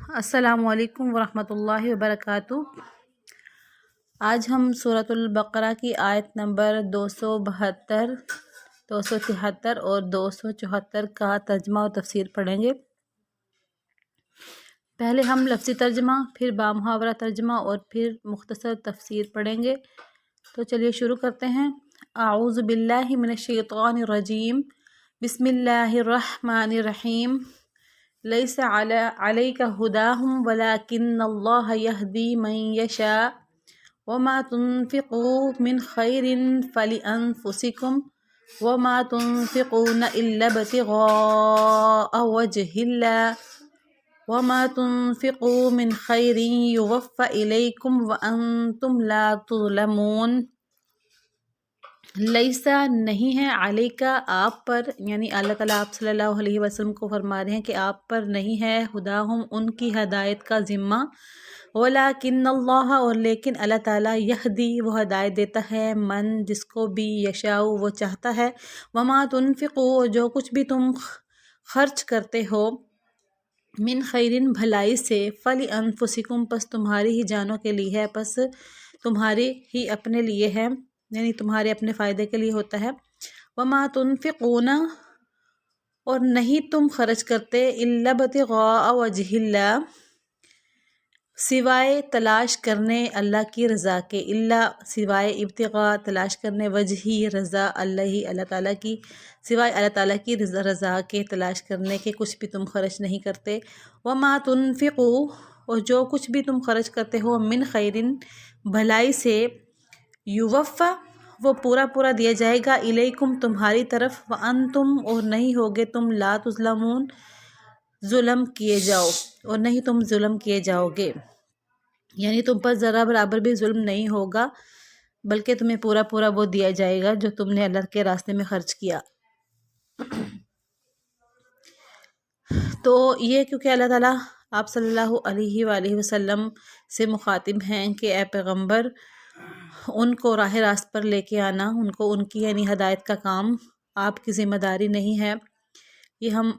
السلام علیکم ورحمۃ اللہ وبرکاتہ۔ آج ہم سورۃ البقرہ کی آیت نمبر 272، 273 اور 274 کا ترجمہ و تفسیر پڑھیں گے۔ پہلے ہم لفظی ترجمہ، پھر بامحاورہ ترجمہ اور پھر مختصر تفسیر پڑھیں گے۔ تو چلیے شروع کرتے ہیں۔ اعوذ باللہ من الشیطان الرجیم، بسم اللہ الرحمن الرحیم۔ لیس علیک ھداہم ولکن اللہ یہدی من یشاء وما تنفقوا من خیر فلانفسکم وما تنفقون الا ابتغاء وجہ اللہ وما تنفقوا من خیر یوفى الیکم وانتم لا تظلمون۔ لیسا نہیں ہے، علیکہ آپ پر، یعنی اللہ تعالیٰ آپ صلی اللہ علیہ وسلم کو فرما رہے ہیں کہ آپ پر نہیں ہے ہداہم ان کی ہدایت کا ذمہ، ولیکن اللہ اور لیکن اللہ تعالیٰ یہدی وہ ہدایت دیتا ہے، من جس کو بھی، یشاء وہ چاہتا ہے، وما تنفقوا جو کچھ بھی تم خرچ کرتے ہو، من خیرن بھلائی سے، فلانفسکم پس تمہاری ہی جانوں کے لیے ہے، پس تمہاری ہی اپنے لیے ہے، یعنی تمہارے اپنے فائدے کے لیے ہوتا ہے۔ وما تنفقون اور نہیں تم خرچ کرتے، الا ابتغاء وجہ اللہ سوائے تلاش کرنے اللہ کی رضا کے، الا سوائے، ابتغاء تلاش کرنے، وجہی رضا اللہ تعالیٰ کی، سوائے اللہ تعالیٰ کی رضا کے تلاش کرنے کے کچھ بھی تم خرچ نہیں کرتے۔ وما تنفقوا اور جو کچھ بھی تم خرچ کرتے ہو، من خیرن بھلائی سے، یوفا وہ پورا دیا جائے گا، الیکم تمہاری طرف، وانتم اور نہیں ہوگے تم، لا تظلمون ظلم کیے جاؤ، اور نہیں تم ظلم کیے جاؤ گے، یعنی تم پر ذرا برابر بھی ظلم نہیں ہوگا، بلکہ تمہیں پورا وہ دیا جائے گا جو تم نے اللہ کے راستے میں خرچ کیا۔ تو یہ کیونکہ اللہ تعالیٰ آپ صلی اللہ علیہ وآلہ وسلم سے مخاطب ہیں کہ اے پیغمبر، ان کو راہ راست پر لے کے آنا، ان کو ان کی یعنی ہدایت کا کام آپ کی ذمہ داری نہیں ہے۔ یہ ہم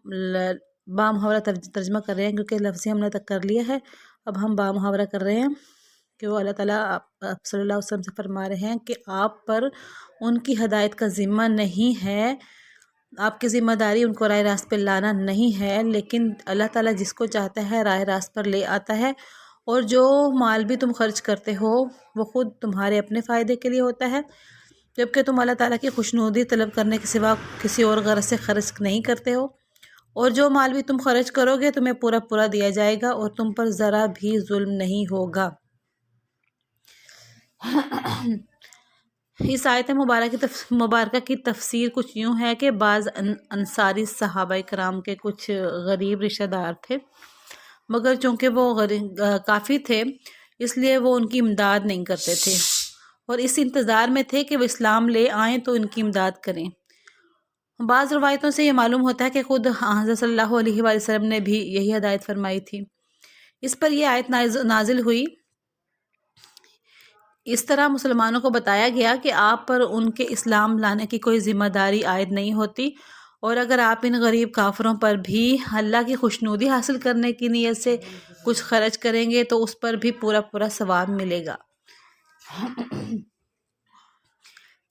بامحاورہ ترجمہ کر رہے ہیں کیونکہ لفظی ہم نے تک کر لیا ہے، اب ہم بامحاورہ کر رہے ہیں کہ وہ اللہ تعالیٰ آپ صلی اللہ علیہ وسلم سے فرما رہے ہیں کہ آپ پر ان کی ہدایت کا ذمہ نہیں ہے، آپ کی ذمہ داری ان کو راہ راست پر لانا نہیں ہے، لیکن اللہ تعالیٰ جس کو چاہتا ہے راہ راست پر لے آتا ہے، اور جو مال بھی تم خرچ کرتے ہو وہ خود تمہارے اپنے فائدے کے لیے ہوتا ہے، جبکہ تم اللہ تعالیٰ کی خوشنودی طلب کرنے کے سوا کسی اور غرض سے خرچ نہیں کرتے ہو، اور جو مال بھی تم خرچ کرو گے تمہیں پورا دیا جائے گا، اور تم پر ذرا بھی ظلم نہیں ہوگا۔ اس آیت مبارکہ کی تفسیر کچھ یوں ہے کہ بعض انصاری صحابہ کرام کے کچھ غریب رشتہ دار تھے، مگر چونکہ وہ کافی تھے اس لیے وہ ان کی امداد نہیں کرتے تھے، اور اس انتظار میں تھے کہ وہ اسلام لے آئیں تو ان کی امداد کریں۔ بعض روایتوں سے یہ معلوم ہوتا ہے کہ خود حضرت صلی اللہ علیہ وآلہ وسلم نے بھی یہی ہدایت فرمائی تھی۔ اس پر یہ آیت نازل ہوئی۔ اس طرح مسلمانوں کو بتایا گیا کہ آپ پر ان کے اسلام لانے کی کوئی ذمہ داری عائد نہیں ہوتی، اور اگر آپ ان غریب کافروں پر بھی اللہ کی خوشنودی حاصل کرنے کی نیت سے کچھ خرچ کریں گے تو اس پر بھی پورا ثواب ملے گا۔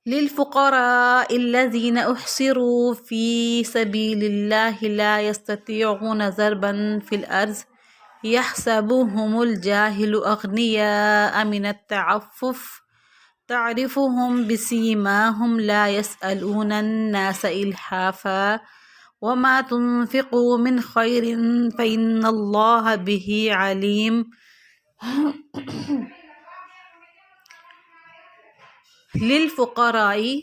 للفقراء الذين احصروا في سبيل الله لا يستطيعون ضربا في الأرض يحسبهم الجاهل أغنياء من التعفف تعرفهم بسيماهم لا يسألون الناس إلحافا وما تنفقوا من خير فإن الله به عليم۔ للفقرائی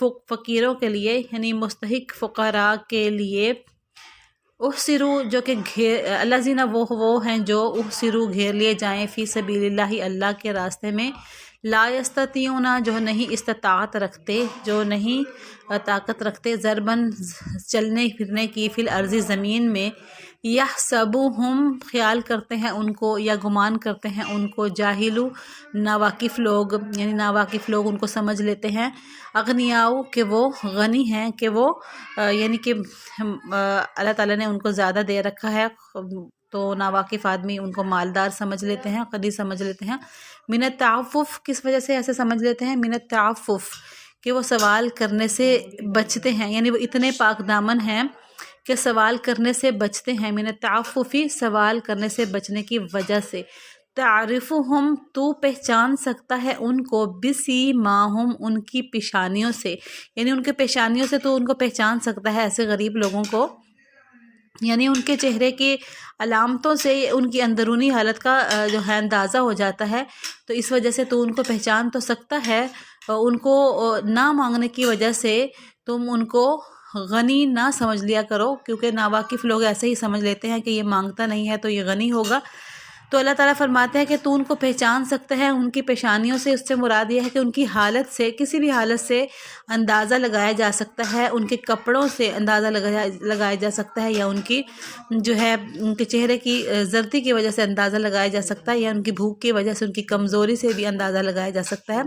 فقیروں کے لیے، یعنی مستحق فقراء کے لیے، احصرو جو کہ الذین وہ ہیں جو احصرو گھیر لیے جائیں، فی سبیل اللہ اللہ کے راستے میں، لا یستطیعون جو نہیں استطاعت رکھتے، جو نہیں طاقت رکھتے، ضرباً چلنے پھرنے کی، فی الارض زمین میں، یحسبوہم خیال کرتے ہیں ان کو یا گمان کرتے ہیں ان کو، جاہلو ناواقف لوگ، یعنی ناواقف لوگ ان کو سمجھ لیتے ہیں، اغنیاؤ کہ وہ غنی ہیں، کہ وہ یعنی کہ اللہ تعالیٰ نے ان کو زیادہ دے رکھا ہے، تو ناواقف آدمی ان کو مالدار سمجھ لیتے ہیں، غنی سمجھ لیتے ہیں۔ من التعفف کس وجہ سے ایسے سمجھ لیتے ہیں؟ من التعفف کہ وہ سوال کرنے سے بچتے ہیں، یعنی وہ اتنے پاک دامن ہیں کہ سوال کرنے سے بچتے ہیں۔ من التعفف سوال کرنے سے بچنے کی وجہ سے۔ تعرفہم تو پہچان سکتا ہے ان کو، بسیماہم ان کی پیشانیوں سے، یعنی ان کے پیشانیوں سے تو ان کو پہچان سکتا ہے ایسے غریب لوگوں کو، یعنی ان کے چہرے کی علامتوں سے ان کی اندرونی حالت کا جو ہے اندازہ ہو جاتا ہے، تو اس وجہ سے تو ان کو پہچان تو سکتا ہے۔ ان کو نہ مانگنے کی وجہ سے تم ان کو غنی نہ سمجھ لیا کرو، کیونکہ ناواقف لوگ ایسے ہی سمجھ لیتے ہیں کہ یہ مانگتا نہیں ہے تو یہ غنی ہوگا۔ تو اللہ تعالیٰ فرماتے ہیں کہ تو ان کو پہچان سکتا ہے ان کی پیشانیوں سے۔ اس سے مراد یہ ہے کہ ان کی حالت سے، کسی بھی حالت سے اندازہ لگایا جا سکتا ہے، ان کے کپڑوں سے اندازہ لگایا جا سکتا ہے، یا ان کی جو ہے ان کے چہرے کی زردی کی وجہ سے اندازہ لگایا جا سکتا ہے، یا ان کی بھوک کی وجہ سے، ان کی کمزوری سے بھی اندازہ لگایا جا سکتا ہے۔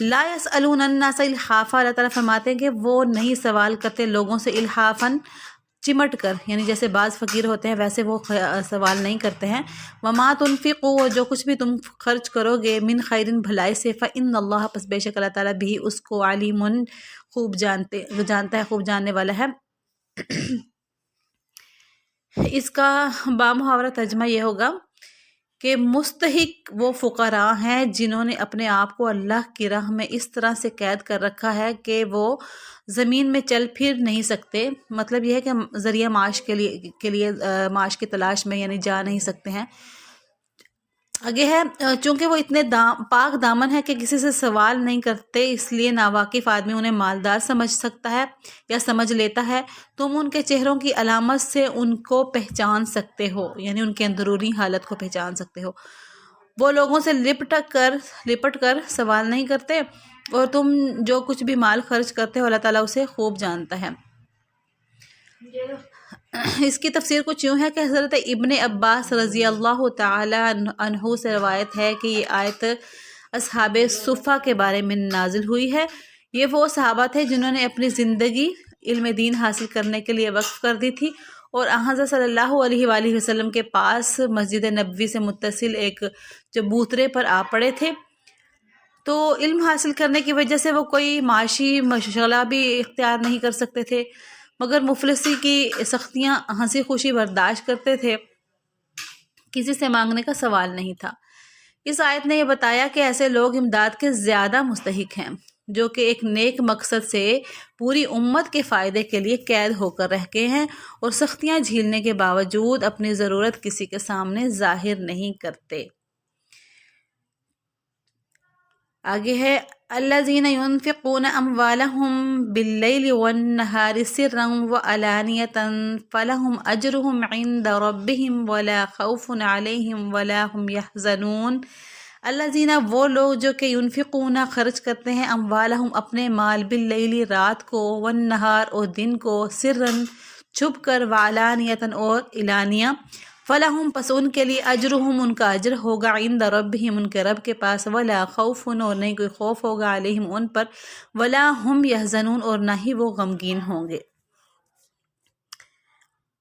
لا یسألون الناس الحافا، اللہ تعالیٰ فرماتے ہیں کہ وہ نہیں سوال کرتے لوگوں سے الحافاً چمٹ کر، یعنی جیسے بعض فقیر ہوتے ہیں ویسے وہ سوال نہیں کرتے ہیں۔ وما تنفقوا، جو کچھ بھی تم خرچ کرو گے، من خیرن بھلائی سے، فإن اللہ، پس بے شک اللہ تعالیٰ بھی اس کو علیم خوب جانتا ہے، خوب جاننے والا ہے۔ اس کا بامحاورہ ترجمہ یہ ہوگا کہ مستحق وہ فقراء ہیں جنہوں نے اپنے آپ کو اللہ کی راہ میں اس طرح سے قید کر رکھا ہے کہ وہ زمین میں چل پھر نہیں سکتے، مطلب یہ ہے کہ ذریعہ معاش کے لیے معاش کی تلاش میں یعنی جا نہیں سکتے ہیں۔ آگے ہے چونکہ وہ اتنے پاک دامن ہے کہ کسی سے سوال نہیں کرتے، اس لیے ناواقف آدمی انہیں مالدار سمجھ سکتا ہے یا سمجھ لیتا ہے۔ تم ان کے چہروں کی علامت سے ان کو پہچان سکتے ہو، یعنی ان کے اندرونی حالت کو پہچان سکتے ہو۔ وہ لوگوں سے لپٹ کر سوال نہیں کرتے، اور تم جو کچھ بھی مال خرچ کرتے ہو اللہ تعالیٰ اسے خوب جانتا ہے۔ اس کی تفسیر کچھ یوں ہے کہ حضرت ابن عباس رضی اللہ تعالی عنہ سے روایت ہے کہ یہ آیت اصحاب صفہ کے بارے میں نازل ہوئی ہے۔ یہ وہ صحابہ تھے جنہوں نے اپنی زندگی علم دین حاصل کرنے کے لیے وقف کر دی تھی، اور حضرت صلی اللہ علیہ وآلہ وسلم کے پاس مسجد نبوی سے متصل ایک چبوترے پر آ پڑے تھے۔ تو علم حاصل کرنے کی وجہ سے وہ کوئی معاشی مشغلہ بھی اختیار نہیں کر سکتے تھے، مگر مفلسی کی سختیاں ہنسی خوشی برداشت کرتے تھے، کسی سے مانگنے کا سوال نہیں تھا۔ اس آیت نے یہ بتایا کہ ایسے لوگ امداد کے زیادہ مستحق ہیں، جو کہ ایک نیک مقصد سے پوری امت کے فائدے کے لیے قید ہو کر رہ گئے ہیں، اور سختیاں جھیلنے کے باوجود اپنی ضرورت کسی کے سامنے ظاہر نہیں کرتے۔ آگے ہے الذین ينفقون اموالهم باللیل والنہار سرا وعلانیۃ فلہم اجرہم عند ربہم ولا خوف علیہم ولا ہم یحزنون۔ الذین وہ لوگ جو کہ ینفقون خرچ کرتے ہیں، اموالہم اپنے مال، باللیل رات کو، والنہار اور دن کو، سرا چھپ کر، وعلانیۃ اور علانیہ، فلہم پس ان کے لیے اجرہم ان کا اجر ہوگا، عند ربہم ان کے رب کے پاس، ولا خوف اور نہیں کوئی خوف ہوگا، علیہم ان پر، ولا ہم یحزنون اور نہ ہی وہ غمگین ہوں گے۔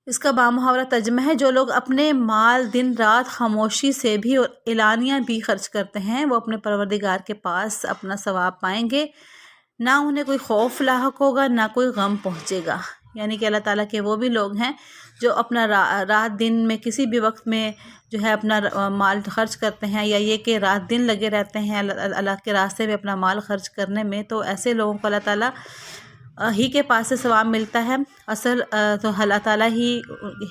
اس کا بامحاورہ ترجمہ ہے جو لوگ اپنے مال دن رات خاموشی سے بھی اور اعلانیہ بھی خرچ کرتے ہیں، وہ اپنے پروردگار کے پاس اپنا ثواب پائیں گے، نہ انہیں کوئی خوف لاحق ہوگا، نہ کوئی غم پہنچے گا۔ یعنی کہ اللہ تعالیٰ کے وہ بھی لوگ ہیں جو اپنا رات دن میں کسی بھی وقت میں جو ہے اپنا مال خرچ کرتے ہیں، یا یہ کہ رات دن لگے رہتے ہیں اللہ کے راستے میں اپنا مال خرچ کرنے میں، تو ایسے لوگوں کو اللہ تعالیٰ ہی کے پاس سے ثواب ملتا ہے۔ اصل تو اللہ تعالیٰ ہی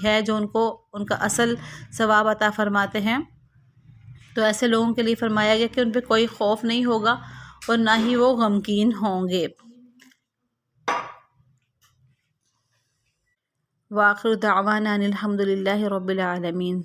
ہے جو ان کا اصل ثواب عطا فرماتے ہیں۔ تو ایسے لوگوں کے لیے فرمایا گیا کہ ان پہ کوئی خوف نہیں ہوگا اور نہ ہی وہ غمگین ہوں گے۔ وآخر دعوانا ان الحمد للہ رب العالمین۔